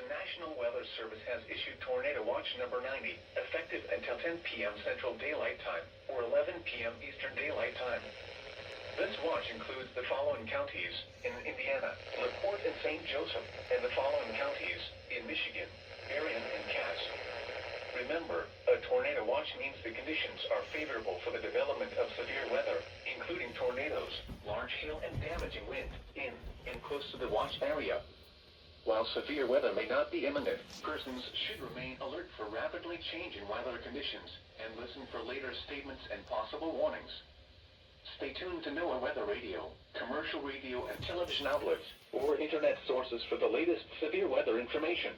National Weather Service has issued Tornado Watch number 90, effective until 10 p.m. Central Daylight Time, or 11 p.m. Eastern Daylight Time. This watch includes the following counties in Indiana, LaPorte and St. Joseph, and the following counties in Michigan, Marion and Cass. Remember, a tornado watch means the conditions are favorable for the development of severe weather, including tornadoes, large hail and damaging wind, in and close to the watch area. While severe weather may not be imminent, persons should remain alert for rapidly changing weather conditions and listen for later statements and possible warnings. Stay tuned to NOAA weather radio, commercial radio and television outlets, or internet sources for the latest severe weather information.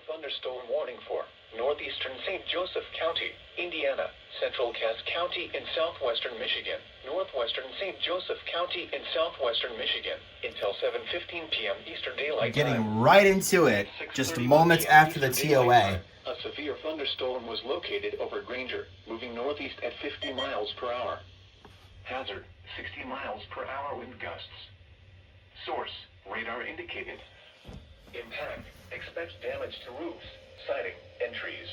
Thunderstorm warning for northeastern St. Joseph County, Indiana, central Cass County in southwestern Michigan, northwestern St. Joseph County in southwestern Michigan, until 7:15 p.m. Eastern Daylight Time. Getting right into it, just moments after the TOA. A severe thunderstorm was located over Granger, moving northeast at 50 miles per hour. Hazard, 60 miles per hour wind gusts. Source, radar indicated. Impact, expect damage to roofs, siding, and trees.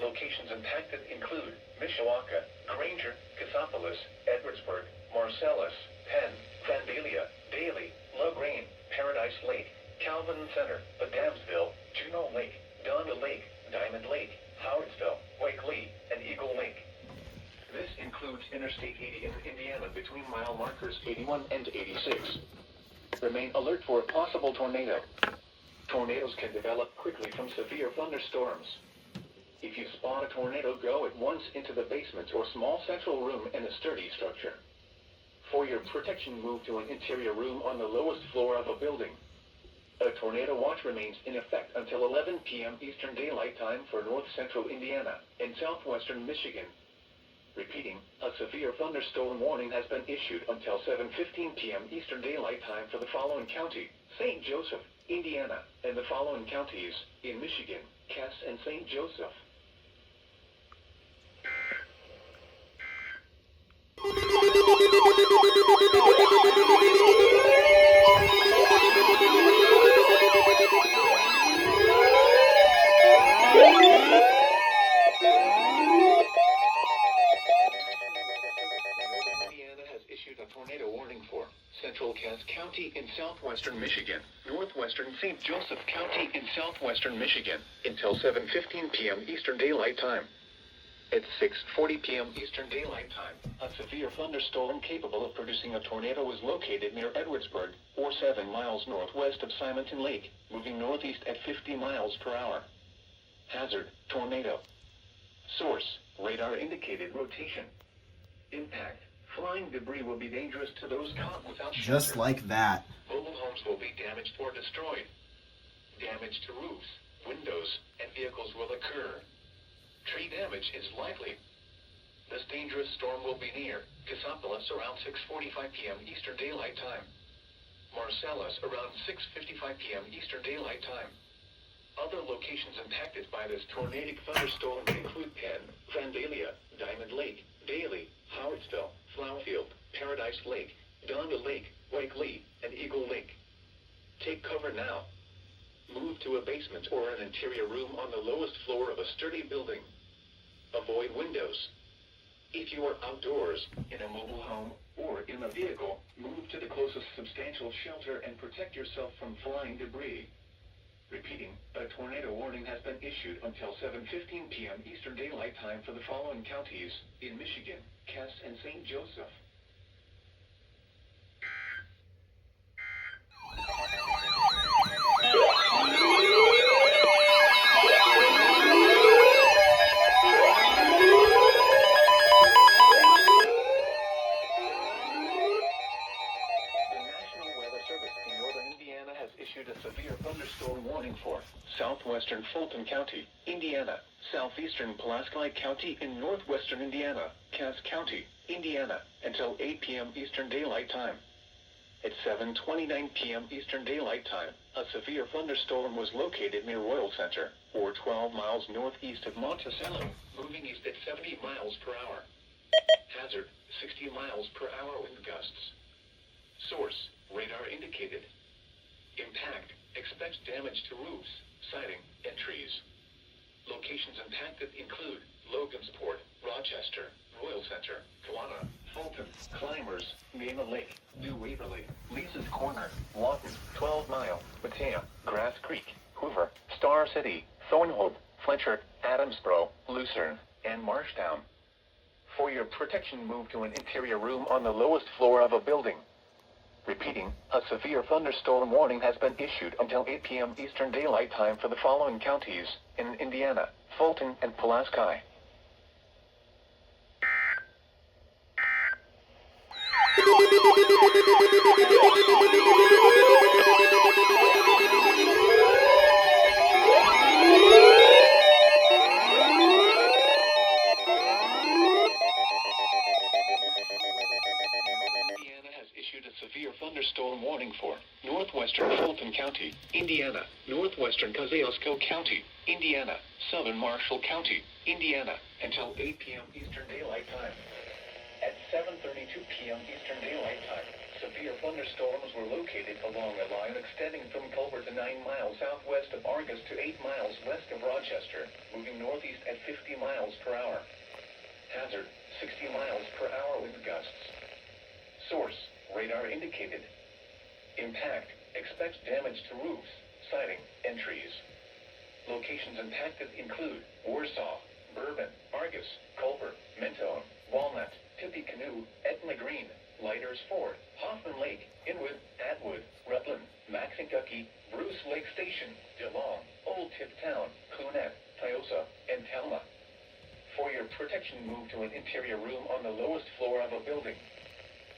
Locations impacted include Mishawaka, Granger, Cassopolis, Edwardsburg, Marcellus, Penn, Vandalia, Daly, LaGrange, Paradise Lake, Calvin Center, Adamsville, Juneau Lake, Donda Lake, Diamond Lake, Howardsville, Wakely, and Eagle Lake. This includes Interstate 80 in Indiana between mile markers 81 and 86. Remain alert for a possible tornado. Tornadoes can develop quickly from severe thunderstorms. If you spot a tornado, go at once into the basement or small central room in a sturdy structure. For your protection, move to an interior room on the lowest floor of a building. A tornado watch remains in effect until 11 p.m. Eastern Daylight Time for north central Indiana and southwestern Michigan. Repeating, a severe thunderstorm warning has been issued until 7:15 p.m. Eastern Daylight Time for the following county, St. Joseph, Indiana, and the following counties in Michigan, Cass and St. Joseph. Tornado warning for central Cass County in southwestern Michigan, northwestern St. Joseph County in southwestern Michigan, until 7:15 p.m. Eastern Daylight Time. At 6:40 p.m. Eastern Daylight Time, a severe thunderstorm capable of producing a tornado was located near Edwardsburg, or 7 miles northwest of Simonton Lake, moving northeast at 50 miles per hour. Hazard, tornado. Source, radar indicated rotation. Impact. Flying debris will be dangerous to those caught without shelter. Just like that. Mobile homes will be damaged or destroyed. Damage to roofs, windows, and vehicles will occur. Tree damage is likely. This dangerous storm will be near Cassopolis around 6:45 p.m. Eastern Daylight Time. Marcellus around 6:55 p.m. Eastern Daylight Time. Other locations impacted by this tornadic thunderstorm include Penn, Vandalia, Diamond Lake, Daly, Howardsville, Flowerfield, Paradise Lake, Donda Lake, Wakely, and Eagle Lake. Take cover now. Move to a basement or an interior room on the lowest floor of a sturdy building. Avoid windows. If you are outdoors, in a mobile home, or in a vehicle, move to the closest substantial shelter and protect yourself from flying debris. Repeating, a tornado warning has been issued until 7:15 p.m. Eastern Daylight Time for the following counties in Michigan, Cass and St. Joseph. warning for southwestern Fulton County, Indiana, southeastern Pulaski County in northwestern Indiana, Cass County, Indiana, until 8 p.m. Eastern Daylight Time. At 7:29 p.m. Eastern Daylight Time, a severe thunderstorm was located near Royal Center, or 12 miles northeast of Monticello, moving east at 70 miles per hour. Hazard, 60 miles per hour wind gusts. Source, radar indicated. Impact, expect damage to roofs, siding, and trees. Locations impacted include Logansport, Rochester, Royal Center, Kawana, Fulton, Climbers, Maina Lake, New Waverly, Lisa's Corner, Lawton, 12 Mile, Matea, Grass Creek, Hoover, Star City, Thornwood, Fletcher, Adamsboro, Lucerne, and Marshtown. For your protection, move to an interior room on the lowest floor of a building. Repeating, a severe thunderstorm warning has been issued until 8 p.m. Eastern Daylight Time for the following counties in Indiana, Fulton, and Pulaski. Severe thunderstorm warning for northwestern Fulton County, Indiana, northwestern Kosciuszko County, Indiana, southern Marshall County, Indiana, until 8 p.m. Eastern Daylight Time. At 7:32 p.m. Eastern Daylight Time, severe thunderstorms were located along a line extending from Culver to 9 miles southwest of Argus to 8 miles west of Rochester, moving northeast at 50 miles per hour. Hazard, 60 miles per hour wind gusts. Source, radar indicated. Impact, expect damage to roofs, siding, and trees. Locations impacted include Warsaw, Bourbon, Argus, Culver, Mentone, Walnut, Tippecanoe, Etna Green, Lighters Ford, Hoffman Lake, Inwood, Atwood, Rutland, Maxinkuckee, Bruce Lake Station, DeLong, Old Tip Town, Clunet, Tiosa, and Talma. For your protection, move to an interior room on the lowest floor of a building.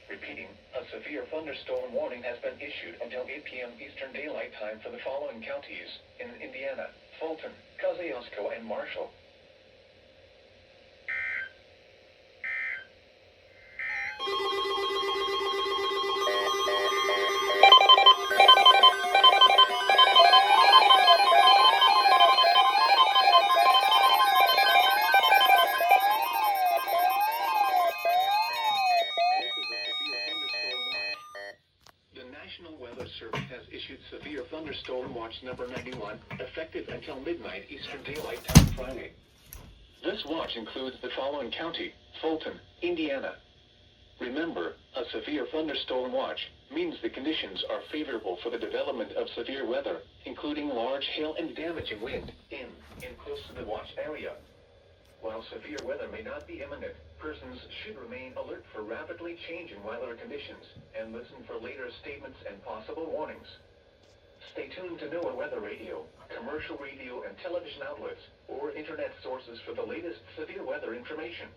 Repeating, a severe thunderstorm warning has been issued until 8 p.m. Eastern Daylight Time for the following counties in Indiana, Fulton, Kosciuszko, and Marshall. Service has issued Severe Thunderstorm Watch number 91, effective until midnight Eastern Daylight Time Friday. This watch includes the following county: Fulton, Indiana. Remember, a severe thunderstorm watch means the conditions are favorable for the development of severe weather, including large hail and damaging wind in and close to the watch area. While severe weather may not be imminent, persons should remain alert for rapidly changing weather conditions and listen for later statements and possible warnings. Stay tuned to NOAA Weather Radio, commercial radio and television outlets, or internet sources for the latest severe weather information.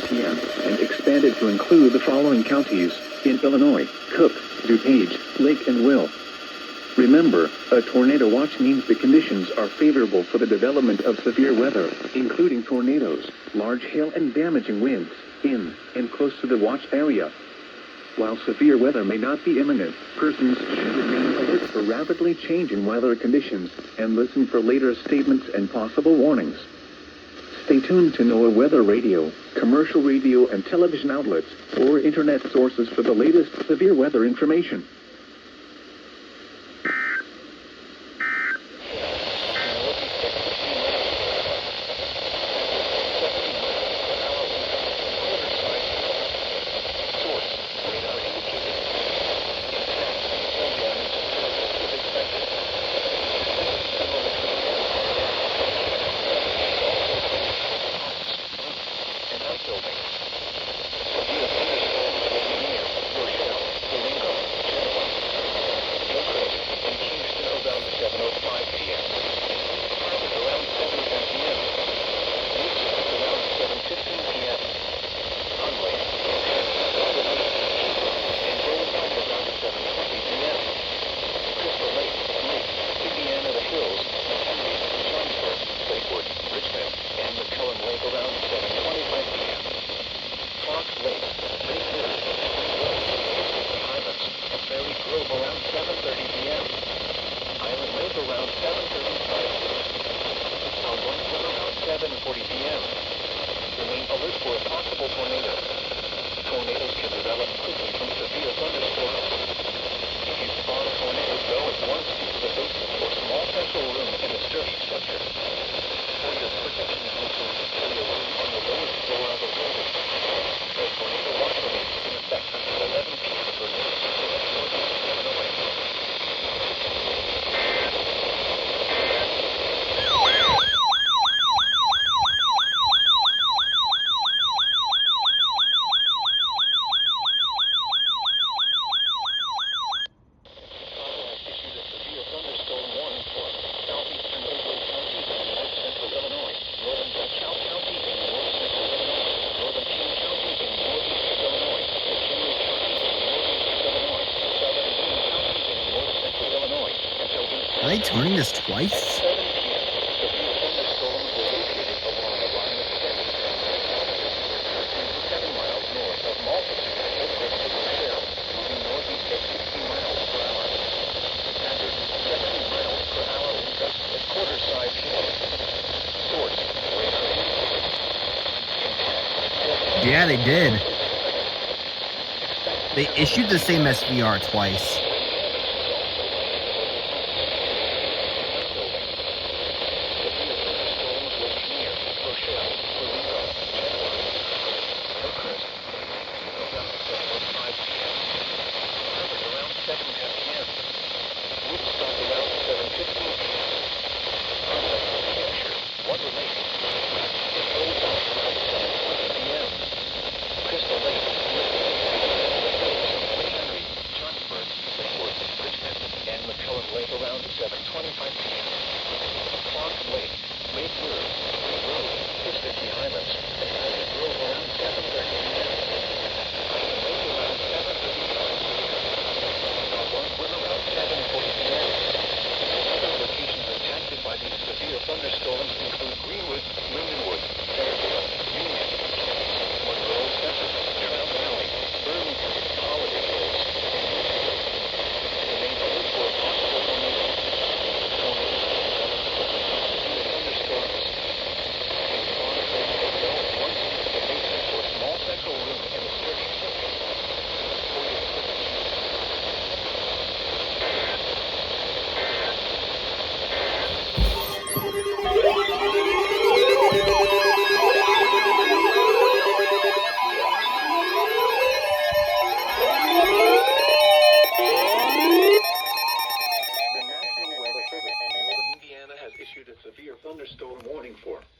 p.m. and expanded to include the following counties in Illinois: Cook, DuPage, Lake, and Will. Remember, a tornado watch means the conditions are favorable for the development of severe weather, including tornadoes, large hail, and damaging winds in and close to the watch area. While severe weather may not be imminent, persons should remain alert for rapidly changing weather conditions and listen for later statements and possible warnings. Stay tuned to NOAA Weather Radio, commercial radio and television outlets, or internet sources for the latest severe weather information. for a possible tornado. Tornadoes can develop quickly from severe thunderstorms. If you spot a tornado, go at once into the basement or small central room in the sturdy structure. For your protection, go to an interior room on the lowest floor of a building. The tornado watch will be in effect until 11 p.m. for north and northeast Illinois. Are they turning this twice? Yeah, they did. They issued the same SVR twice.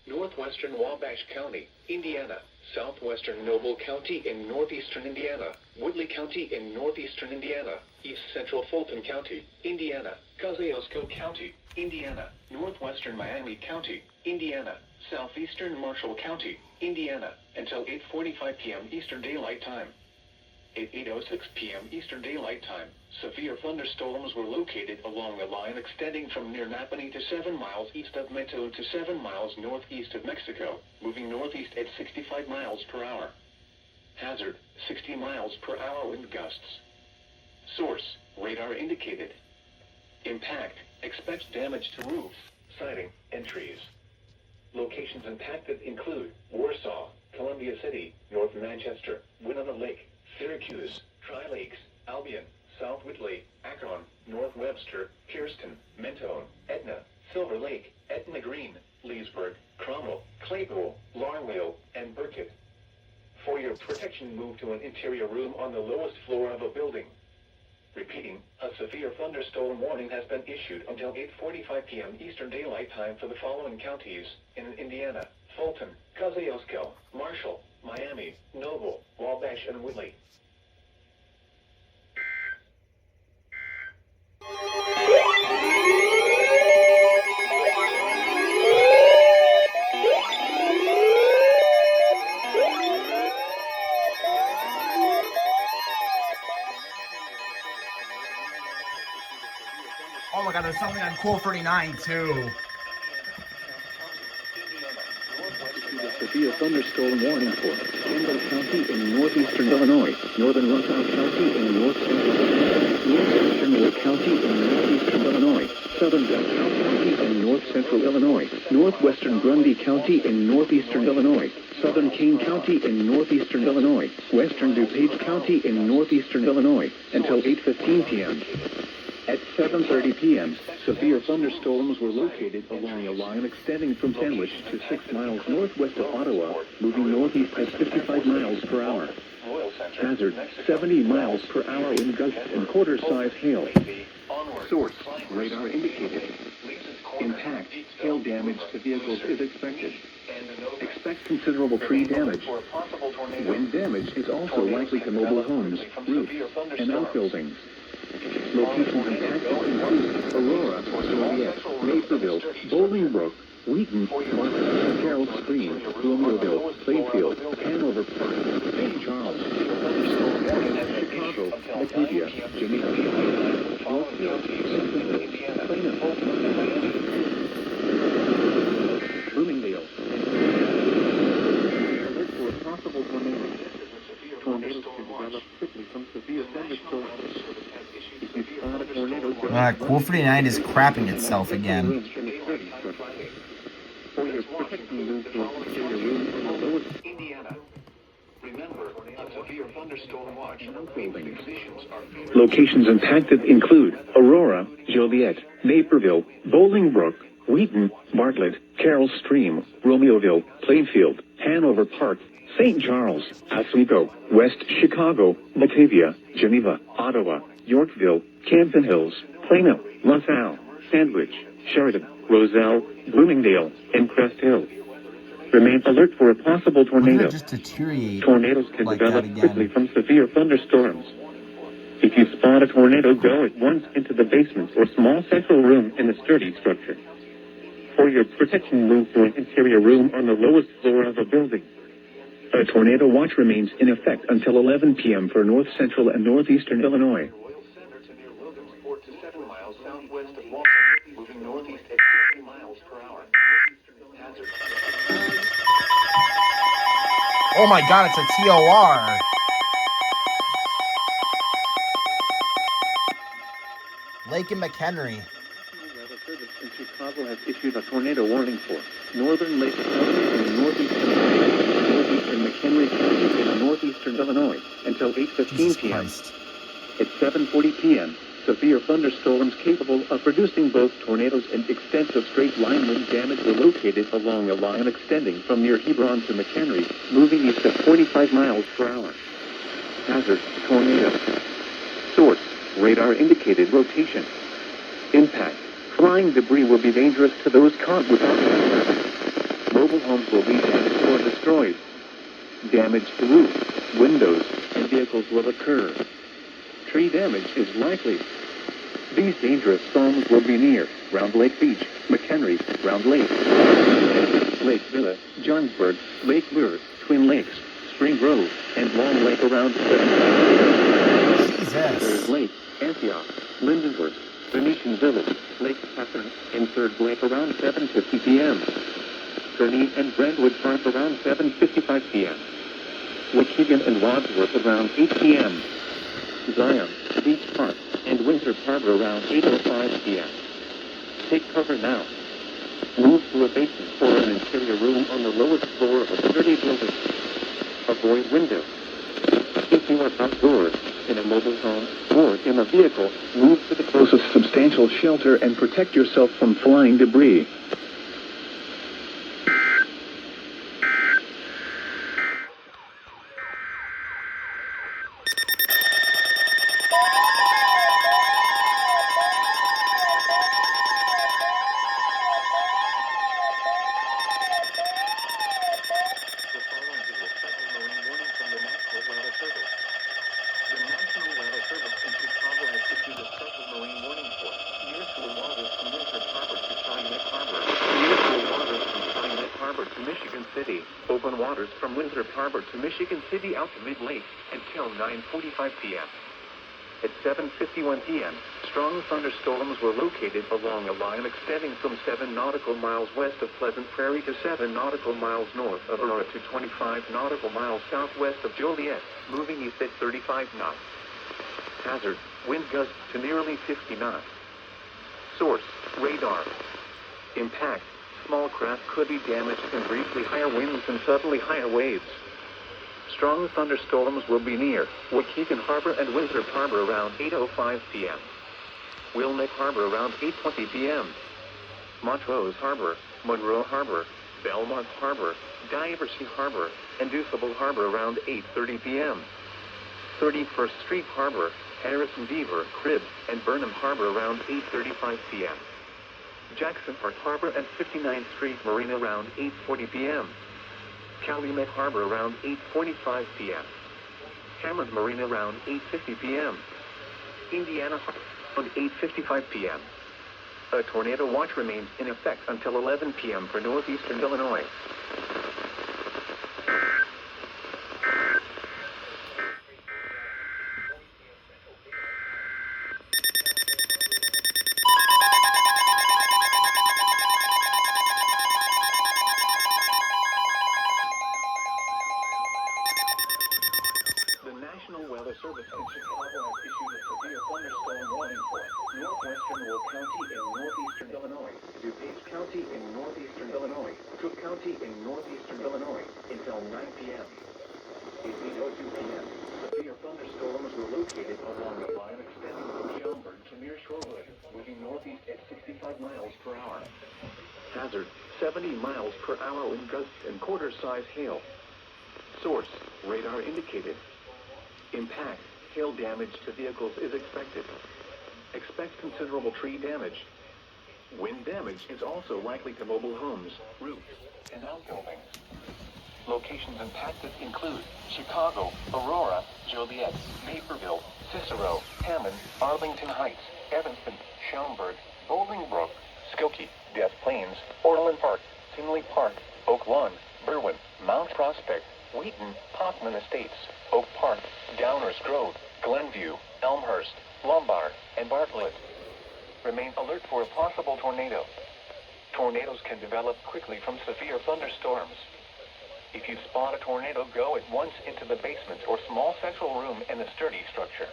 Northwestern Wabash County, Indiana, southwestern Noble County in northeastern Indiana, Woodley County in northeastern Indiana, east central Fulton County, Indiana, Kosciuszko County, Indiana, northwestern Miami County, Indiana, southeastern Marshall County, Indiana, until 8:45 p.m. Eastern Daylight Time. At 8:06 p.m. Eastern Daylight Time, severe thunderstorms were located along a line extending from near Napanee to 7 miles east of Mentone to 7 miles northeast of Mexico, moving northeast at 65 miles per hour. Hazard, 60 miles per hour wind gusts. Source, radar indicated. Impact, expect damage to roofs, siding, and trees. Locations impacted include Warsaw, Columbia City, North Manchester, Winona Lake, Syracuse, Tri-Lakes, Albion, South Whitley, Akron, North Webster, Kirsten, Mentone, Etna, Silver Lake, Etna Green, Leesburg, Cromwell, Claypool, Larwell, and Burkitt. For your protection, move to an interior room on the lowest floor of a building. Repeating, a severe thunderstorm warning has been issued until 8:45 p.m. Eastern Daylight Time for the following counties in Indiana: Fulton, Kosciuszko, Marshall, Miami, Noble, Wabash, and Woodley. Oh my god, there's something on Core 39 too. Severe thunderstorm warning for Campbell County in northeastern Illinois, northern Russell County in north central Illinois, northwestern Wood County in northeastern Illinois, southern DeKalb County in north central Illinois, northwestern Grundy County in northeastern Illinois, southern Kane County in northeastern Illinois, western DuPage County in northeastern Illinois, until 8:15 p.m. At 7:30 p.m., severe thunderstorms were located along a line extending from Sandwich to 6 miles northwest of Ottawa, moving northeast at 55 miles per hour. Hazard, 70 miles per hour wind gusts and quarter-size hail. Source, radar indicated. Impact, hail damage to vehicles is expected. Expect considerable tree damage. Wind damage is also likely to mobile homes, roofs, and outbuildings. Locations impacted include Aurora, Joliet, Naperville, Bolingbrook, Wheaton, Martin, Carroll Stream, Romeoville, Plainfield, Hanover Park, St. Charles, Chicago, Batavia, Geneva, Yorkville, Plano, Bloomingdale. Alert for a possible tornado. Tornadoes can develop quickly from severe thunderstorms. If you spot a tornado, Cool 49 is crapping itself again. For your protection, move to a secure room on the lowest Indiana. Remember, a severe thunderstorm watch. building. Conditions are Locations impacted include Aurora, Joliet, Naperville, Bolingbrook, Wheaton, Bartlett, Carroll Stream, Romeoville, Plainfield, Hanover Park, St. Charles, Oswego, West Chicago, Batavia, Geneva, Ottawa, Yorkville, Camden Hills, Plano, LaSalle, Sandwich, Sheridan, Roselle, Bloomingdale, and Crest Hill. Remain alert for a possible Why did tornado. it just deteriorate Tornadoes can like that develop again? quickly from severe thunderstorms. If you spot a tornado, go at once into the basement or small central room in a sturdy structure. For your protection, move to an interior room on the lowest floor of a building. A tornado watch remains in effect until 11 p.m. for north central and northeastern Illinois. Oil Center to near Williamsport to 7 miles southwest of Walton, moving northeast at 60 miles per hour. Hazard. Oh my god, it's a TOR. Lake and McHenry. Weather Service in Chicago has issued a tornado warning for northern Lake County and northeastern McHenry County in northeastern Illinois until 8:15 Jesus p.m. Christ. At 7:40 p.m., severe thunderstorms capable of producing both tornadoes and extensive straight-line wind damage were located along a line extending from near Hebron to McHenry, moving east at 45 miles per hour. Hazard, tornado. Source, radar indicated rotation. Impact, flying debris will be dangerous to those caught without cover. Mobile homes will be damaged or destroyed. Damage to roofs, windows, and vehicles will occur. Tree damage is likely. These dangerous storms will be near Round Lake Beach, McHenry, Round Lake, Lake Villa, Johnsburg, Lake Lure, Twin Lakes, Spring Grove, and Long Lake around 7. Third Jesus. Lake, Antioch, Lindenwood, Venetian Village, Lake Catherine, and Third Lake around 7:50 p.m. Gurney and Brentwood Park around 7:55 p.m. Waukegan and Wadsworth around 8 p.m. Zion, Beach Park, and Winthrop Harbor around 8:05 p.m. Take cover now. Move to a basement or an interior room on the lowest floor of a sturdy building. Avoid windows. If you are outdoors, in a mobile home, or in a vehicle, move to the closest substantial shelter and protect yourself from flying debris. Michigan City, open waters from Winthrop Harbor to Michigan City out to Mid-Lake until 9:45 p.m. At 7:51 p.m., strong thunderstorms were located along a line extending from 7 nautical miles west of Pleasant Prairie to 7 nautical miles north of Aurora to 25 nautical miles southwest of Joliet, moving east at 35 knots. Hazard, wind gusts to nearly 50 knots. Source, radar. Impact, Small craft could be damaged in briefly higher winds and suddenly higher waves. Strong thunderstorms will be near Waukegan Harbor and Winthrop Harbor around 8:05 p.m. Wilmette Harbor around 8:20 p.m. Montrose Harbor, Monroe Harbor, Belmont Harbor, Diversey Harbor, and Dusable Harbor around 8:30 p.m. 31st Street Harbor, Harrison Beaver, Cribb, and Burnham Harbor around 8:35 p.m. Jackson Park Harbor and 59th Street Marina around 8:40 p.m. Calumet Harbor around 8:45 p.m. Hammond Marina around 8:50 p.m. Indiana Harbor around 8:55 p.m. A tornado watch remains in effect until 11 p.m. for northeastern Illinois. National Weather Service in Chicago has issued a severe thunderstorm warning for northwestern Will County in northeastern Illinois, DuPage County in northeastern Illinois, Cook County in northeastern Illinois until 9 p.m. At 8:02 p.m., severe thunderstorms were located along the line extending from Schaumburg to near Shorewood, moving northeast at 65 miles per hour. Hazard, 70 miles per hour wind gusts and quarter-size hail. Source, radar indicated. Impact, hail damage to vehicles is expected. Expect considerable tree damage. Wind damage is also likely to mobile homes, roofs, and outbuildings. Locations impacted include Chicago, Aurora, Joliet, Naperville, Cicero, Hammond, Arlington Heights, Evanston, Schaumburg, Bolingbrook, Skokie, Des Plaines, Orland Park, Tinley Park, Oak Lawn, Berwyn, Mount Prospect, Wheaton, Hoffman Estates, Oak Park, Downers Grove, Glenview, Elmhurst, Lombard, and Bartlett. Remain alert for a possible tornado. Tornadoes can develop quickly from severe thunderstorms. If you spot a tornado, go at once into the basement or small central room in a sturdy structure.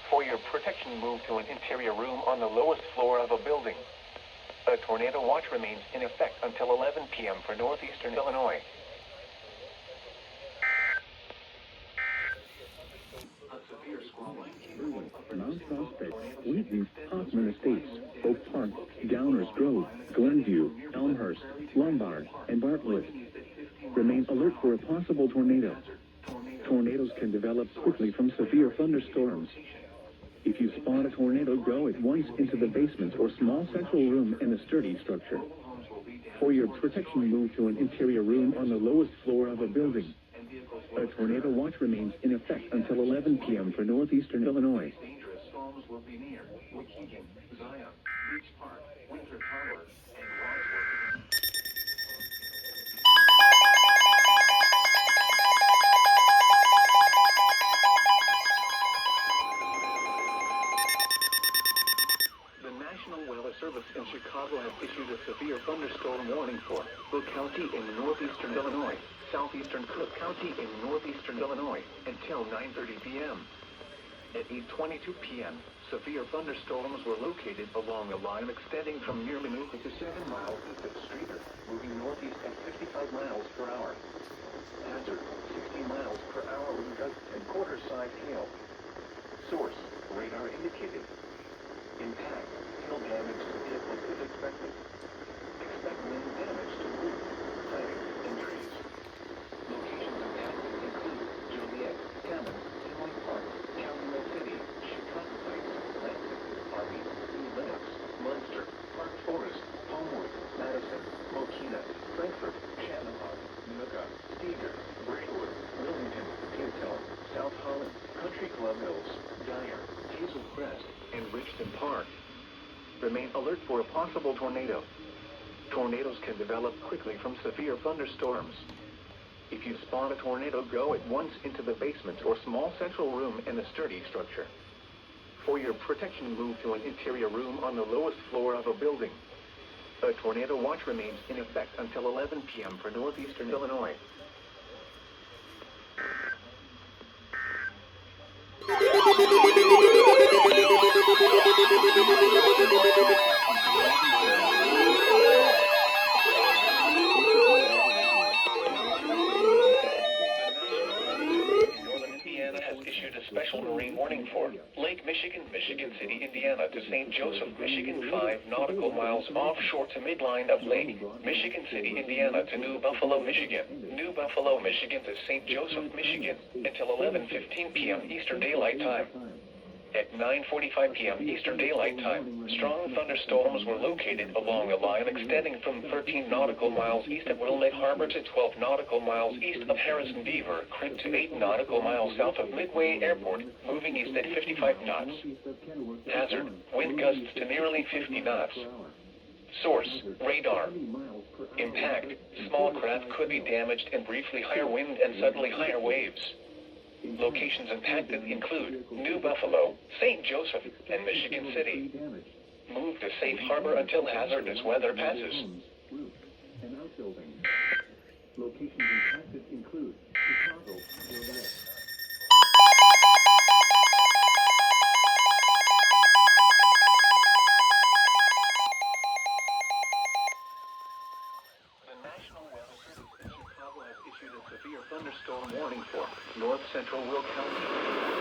For your protection, move to an interior room on the lowest floor of a building. A tornado watch remains in effect until 11 p.m. for northeastern Illinois. Mount Prospect, Wheaton, Hoffman Estates, Oak Park, Downers Grove, Glenview, Elmhurst, Lombard, and Bartlett. Remain alert for a possible tornado. Tornadoes can develop quickly from severe thunderstorms. If you spot a tornado, go at once into the basement or small central room in a sturdy structure. For your protection, move to an interior room on the lowest floor of a building. A tornado watch remains in effect until 11 p.m. for northeastern Illinois. Dangerous storms will be near Waukegan, Zion, Beach Park, Winthrop Harbor, and Wadsworth. The National Weather Service in Chicago has issued a severe thunderstorm warning for Will County in northeastern Illinois, southeastern Cook County in northeastern Illinois until 9:30 p.m. At 8:22 p.m., severe thunderstorms were located along a line extending from near Minooka to 7 miles east of Streeter, moving northeast at 55 miles per hour. Hazard, 60 miles per hour wind gusts and quarter-size hail. Source, radar indicated. Impact, hail damage to vehicles is expected. Expect wind damage to roof, siding, and trees. Locations impacted include Joliet, Hammond, Tinley Park, Calumet City, Chicago Heights, Lansing, Army, New Lenox, Munster, Park Forest, Homewood, Madison, Mokina, Frankfort, Chappaqua, Minooka, Steger, Braidwood, Wilmington, Peatone, South Holland, Country Club Hills, Dyer, Hazel Crest, and Richton Park. Remain alert for a possible tornado. Tornadoes can develop quickly from severe thunderstorms. If you spot a tornado, go at once into the basement or small central room in a sturdy structure. For your protection, move to an interior room on the lowest floor of a building. A tornado watch remains in effect until 11 p.m. for northeastern Illinois. Michigan City, Indiana to St. Joseph, Michigan 5 nautical miles offshore to midline of Lake Michigan City, Indiana to New Buffalo, Michigan. New Buffalo, Michigan to St. Joseph, Michigan until 11:15 p.m. Eastern Daylight Time. At 9:45 p.m. Eastern Daylight Time, strong thunderstorms were located along a line extending from 13 nautical miles east of Wilmette Harbor to 12 nautical miles east of Harrison Beaver Creek to 8 nautical miles south of Midway Airport, moving east at 55 knots. Hazard, wind gusts to nearly 50 knots. Source, radar. Impact, small craft could be damaged and briefly higher wind and suddenly higher waves. Locations impacted include New Buffalo, St. Joseph, and Michigan City. Move to safe harbor until hazardous weather passes. And outbuildings. Locations impacted include Chicago, Illinois. The National Weather Service in Chicago has issued a severe thunderstorm warning for north central Will County,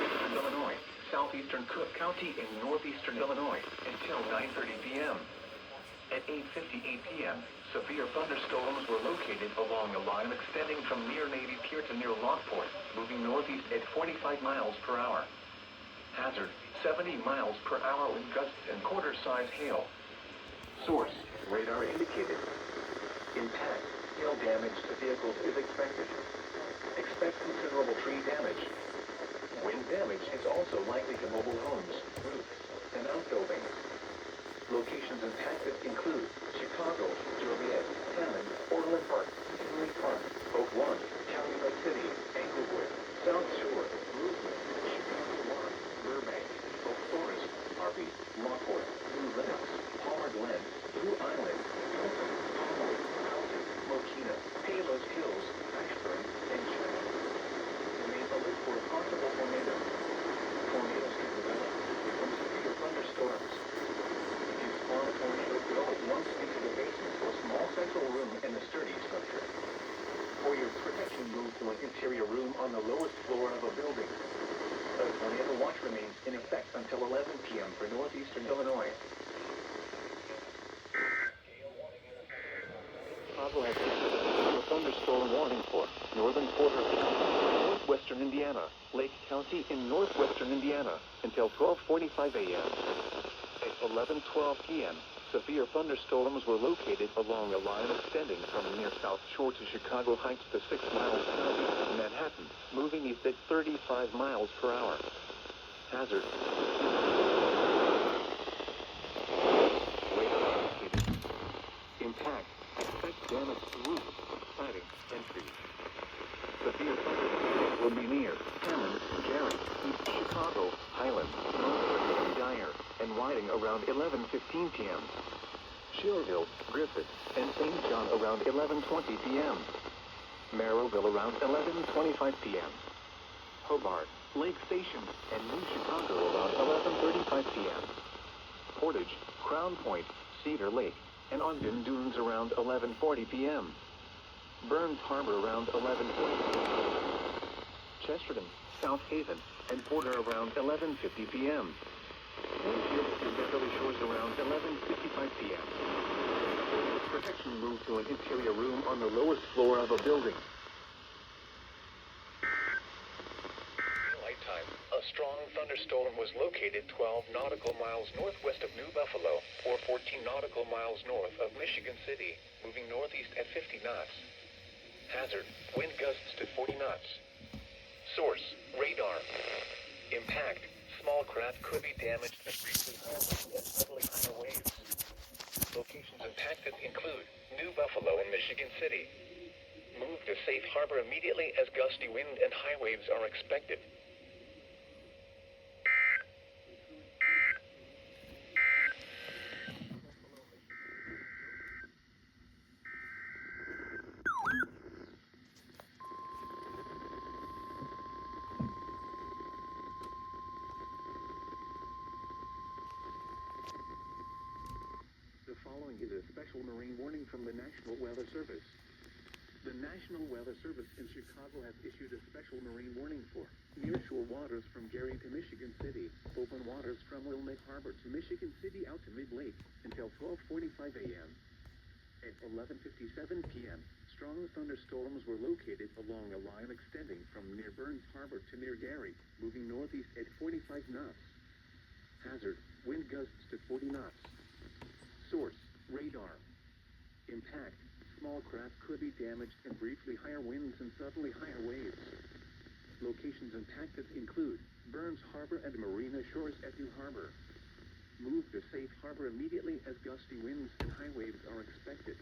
eastern Illinois, southeastern Cook County, and northeastern Illinois until 9:30 p.m. At 8:58 p.m., severe thunderstorms were located along a line extending from near Navy Pier to near Lockport, moving northeast at 45 miles per hour. Hazard, 70 miles per hour with gusts and quarter-size hail. Source, radar indicated. Impact, hail damage to vehicles is expected. Expect considerable tree damage. Wind damage is also likely to mobile homes, roofs, and outbuildings. Locations impacted include Chicago, Joliet, Hammond, Orland Park, Tinley Park, Oak Lawn, County Lake City, Englewood, South Shore, Roseland, Chicago Lawn, Burbank, Oak Forest, Harvey, Lockport, Blue Linux, Palmer Glen, Blue Island, Hilton, Palmer, Housing, Mokina, Palos Hills, Ashburn, and China. Remain alert for a possible tornado. Tornadoes can develop from severe thunderstorms. Spawn a tornado could only once into the basement or small central room in a sturdy structure. For your protection, move to an interior room on the lowest floor of a building. A tornado watch remains in effect until 11 p.m. for northeastern Illinois. Chicago has issued a thunderstorm warning for northern quarter of northwestern Indiana, Lake County in northwestern Indiana until 12:45 a.m. At 11:12 p.m., severe thunderstorms were located along a line extending from near South Shore to Chicago Heights to 6 miles southeast of Manhattan, moving east at 35 miles per hour. Hazard. Radar indicated. Impact. Expect damage to roofs, siding, and trees. Severe thunderstorms will be near Hammond, Gary, East Chicago, Highland, Northwood, Dyer, and Whiting around 11:15 p.m. Schererville, Griffith, and St. John around 11:20 p.m. Merrillville around 11:25 p.m. Hobart, Lake Station, and New Chicago around 11:35 p.m. Portage, Crown Point, Cedar Lake, and Ogden Dunes around 11:40 p.m. Burns Harbor around 11:40 p.m. Chesterton, South Haven, and Porter around 11:50 p.m. Winfield and Beverly Shores around 11:55 p.m. Protection moved to an interior room on the lowest floor of a building. Daylight time. A strong thunderstorm was located 12 nautical miles northwest of New Buffalo, or 14 nautical miles north of Michigan City, moving northeast at 50 knots. Hazard, wind gusts to 40 knots. Source, radar. Impact, small craft could be damaged and briefly suddenly higher waves. Locations impacted include New Buffalo and Michigan City. Move to safe harbor immediately as gusty wind and high waves are expected. The following is a special marine warning from the National Weather Service. The National Weather Service in Chicago has issued a special marine warning for nearshore waters from Gary to Michigan City, open waters from Wilmette Harbor to Michigan City out to Mid-Lake until 12:45 a.m. At 11:57 p.m., strong thunderstorms were located along a line extending from near Burns Harbor to near Gary, moving northeast at 45 knots. Hazard, wind gusts to 40 knots. Source, radar. Impact, small craft could be damaged and briefly higher winds and suddenly higher waves. Locations impacted include Burns Harbor and Marina Shores at New Harbor. Move to safe harbor immediately as gusty winds and high waves are expected.